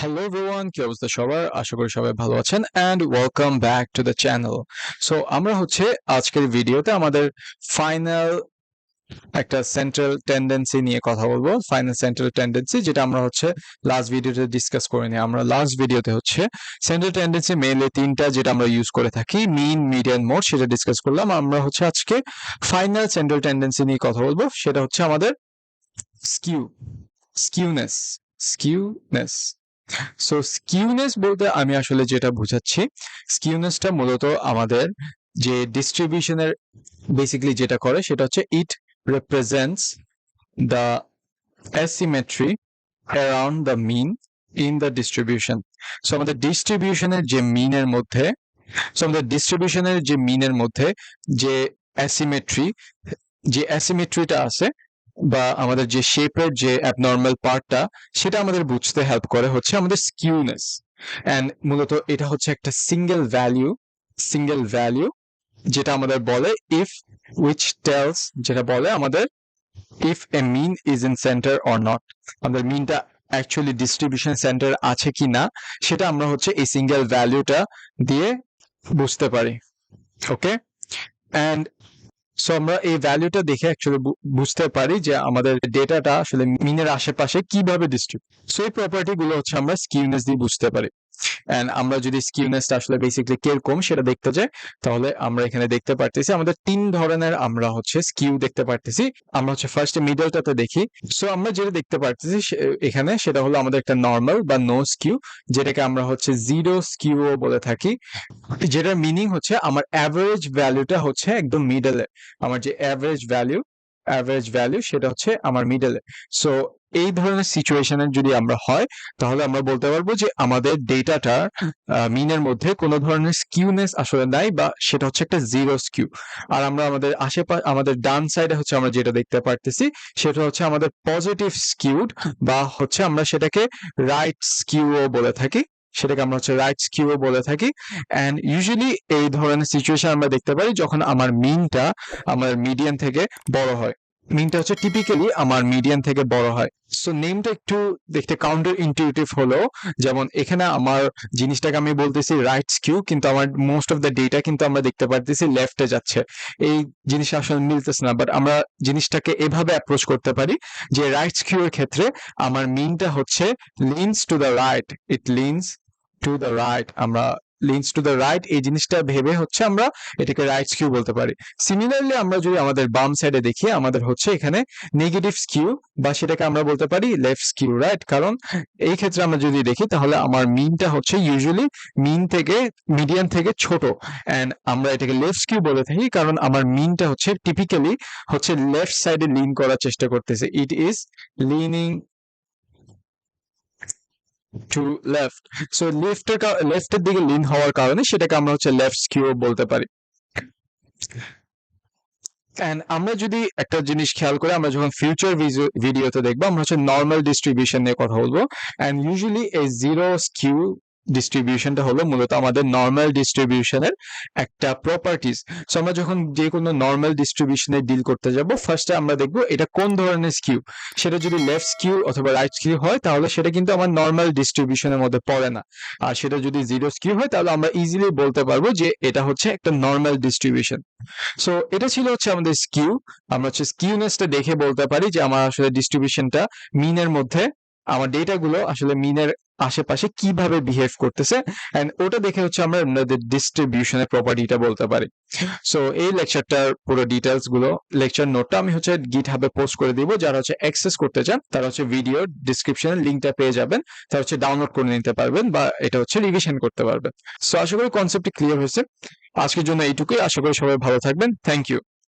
Hello everyone, কি অবস্থা সবার? আশা করি সবাই ভালো আছেন and welcome back to the channel. So আমরা আজকের ভিডিওতে আমাদের ফাইনাল একটা সেন্ট্রাল টেন্ডেন্সি নিয়ে কথা বলবো। ফাইনাল সেন্ট্রাল টেন্ডেন্সি যেটা আমরা লাস্ট ভিডিওতে ডিসকাস করে নিই। আমরা লাস্ট ভিডিওতে সেন্ট্রাল টেন্ডেন্সি মেইনলি তিনটা যেটা আমরা ইউজ করে থাকি, মিন, মিডিয়ান, মোড, সেটা ডিসকাস করলাম। আমরা আজকে ফাইনাল সেন্ট্রাল টেন্ডেন্সি নিয়ে কথা বলবো। সেটা আমাদের skew skewness skewness so skewness বলতে আমি আসলে যেটা বুঝাচ্ছি, স্কিউনেসটা মূলত আমাদের যে ডিস্ট্রিবিউশনের বেসিক্যালি যেটা করে সেটা it represents the asymmetry around the mean in the distribution. So আমাদের ডিস্ট্রিবিউশনের যে মিনের মধ্যে যে অ্যাসিমেট্রিটা আছে বা আমাদের যে শেপের যে অ্যাবনর্মাল পার্টটা, সেটা আমাদের বুঝতে হেল্প করে আমাদের স্কিউনেস। এন্ড মূলত এটা একটা সিঙ্গেল ভ্যালু যেটা আমাদের বলে ইফ উইচ টেলস, যেটা বলে আমাদের if a mean is in centre or not. আমাদের মিনটা অ্যাকচুয়ালি ডিস্ট্রিবিউশন সেন্টার আছে কি না, সেটা আমরা এই সিঙ্গেল ভ্যালুটা দিয়ে বুঝতে পারি। ওকে, এন্ড সো আমরা এই ভ্যালুটা দেখে অ্যাকচুয়ালি বুঝতে পারি যে আমাদের ডেটাটা আসলে মিনের আশেপাশে কিভাবে ডিস্ট্রিবিউট। সো এই প্রপার্টি গুলো আমরা স্কিউনেস দিয়ে বুঝতে পারি। এন্ড আমরা যদি স্কিউনেসটা আসলে বেসিক্যালি কিরকম সেটা দেখতে যাই, তাহলে আমরা এখানে দেখতে পারতেছি আমাদের তিন ধরনের আমরা স্কিউ দেখতে পারতেছি। আমরা ফার্স্টে মিডলটাতে দেখি। সো আমরা যেটা দেখতে পারতেছি এখানে সেটা হলো আমাদের একটা নর্মাল বা নো স্কিউ, যেটাকে আমরা জিরো স্কিউ বলে থাকি, যেটার মিনিং আমার অ্যাভারেজ ভ্যালুটা একদম মিডলে। আমার যে অ্যাভারেজ ভ্যালু সেটা আমার মিডলে। সো এই ধরনের সিচুয়েশনে যদি আমরা হয়, তাহলে আমরা বলতে পারবো যে আমাদের ডেটাটা মিনের মধ্যে কোনো ধরনের স্কিউনেস আসলে নাই, বা সেটা একটা জিরো স্কিউ। আর আমরা আমাদের আশেপাশে আমাদের ডান সাইডে আমরা যেটা দেখতে পারতেছি সেটা আমাদের পজিটিভ স্কিউড, বা আমরা সেটাকে রাইট স্কিউ বলে থাকি। রাইট স্কিউ বলে থাকি। এন্ড ইউজুয়ালি এই ধরনের সিচুয়েশন আমরা দেখতে পারি যখন আমার মিনটা আমার মিডিয়ান থেকে বড় হয়। মিনটা টিপিক্যালি আমার মিডিয়ান থেকে বড় হয়। সো নেমটা একটু দেখতে কাউন্টার ইনটিউটিভ হলো, যেমন এখানে আমার জিনিসটাকে আমি বলতেছি রাইট স্কিউ, কিন্তু আমার মোস্ট অফ দ্য ডেটা কিন্তু আমরা দেখতে পারতেছি লেফটে যাচ্ছে। এই জিনিসটা আসলে মিলতেছে না, বাট আমরা জিনিসটাকে এভাবে অ্যাপ্রোচ করতে পারি যে রাইট স্কিউ এর ক্ষেত্রে আমার মিনটা leans to the right, it leans to the right. আমরা লিনস টু দ্য রাইট এই জিনিসটা ভেবে আমরা এটাকে রাইট স্কিউ বলতে পারি। সিমিলারলি আমরা যদি আমাদের বাম সাইডে দেখি, আমাদের এখানে নেগেটিভ স্কিউ, বা সেটাকে আমরা বলতে পারি লেফট স্কিউ, রাইট? কারণ এই ক্ষেত্রে আমরা যদি দেখি, তাহলে আমার মিনটা ইউজুয়ালি মিডিয়ান থেকে ছোট, এন্ড আমরা এটাকে লেফট স্কিউ বলে থাকি কারণ আমার মিনটা টিপিক্যালি লেফট সাইডে লিন করার চেষ্টা করতেছে। It is leaning to left. So লেফটের দিকে লিন হওয়ার কারণে সেটাকে আমরা লেফট স্কিউ বলতে পারি। এন্ড আমরা যদি একটা জিনিস খেয়াল করি, আমরা যখন ফিউচার ভিডিওতে দেখবো, আমরা নর্মাল ডিস্ট্রিবিউশন নিয়ে কথা বলবো। এন্ড ইউজুয়ালি এই জিরো স্কিউ ডিস্ট্রিবিউশনটা হলো মূলত আমাদের নর্মাল ডিস্ট্রিবিউশনের একটা প্রপার্টিজ। সো আমরা যখন যে কোনো নর্মাল ডিস্ট্রিবিউশনে ডিল করতে যাব, ফার্স্টে আমরা দেখবো এটা কোন ধরনের স্কিউ। সেটা যদি লেফট স্কিউ অথবা রাইট স্কিউ হয়, তাহলে সেটা কিন্তু আমার নর্মাল ডিস্ট্রিবিউশনের মধ্যে পড়ে না। আর সেটা যদি জিরো স্কিউ হয়, তাহলে আমরা ইজিলি বলতে পারবো যে এটা একটা নর্মাল ডিস্ট্রিবিউশন। সো এটা ছিল আমাদের স্কিউ। আমরা স্কিউনেসটা দেখে বলতে পারি যে আমার আসলে ডিস্ট্রিবিউশনটা মিনের মধ্যে, আমার ডেটা গুলো আসলে মিনের আশেপাশে কিভাবে বিহেভ করতেছে, এন্ড ওটা দেখে আমরা আমাদের ডিস্ট্রিবিউশনের প্রপার্টিটা বলতে পারি। সো এই লেকচারটার পুরো ডিটেলস গুলো, লেকচার নোটটা আমি গিটহাবে পোস্ট করে দিব। যারা অ্যাক্সেস করতে চান তারা ভিডিও ডেসক্রিপশনে লিংকটা পেয়ে যাবেন, তারা ডাউনলোড করে নিতে পারবেন, বা এটা রিভিশন করতে পারবেন। সো আশা করি কনসেপ্টটি ক্লিয়ার হয়েছে। আজকের জন্য এইটুকুই। আশা করি সবাই ভালো থাকবেন। Thank you.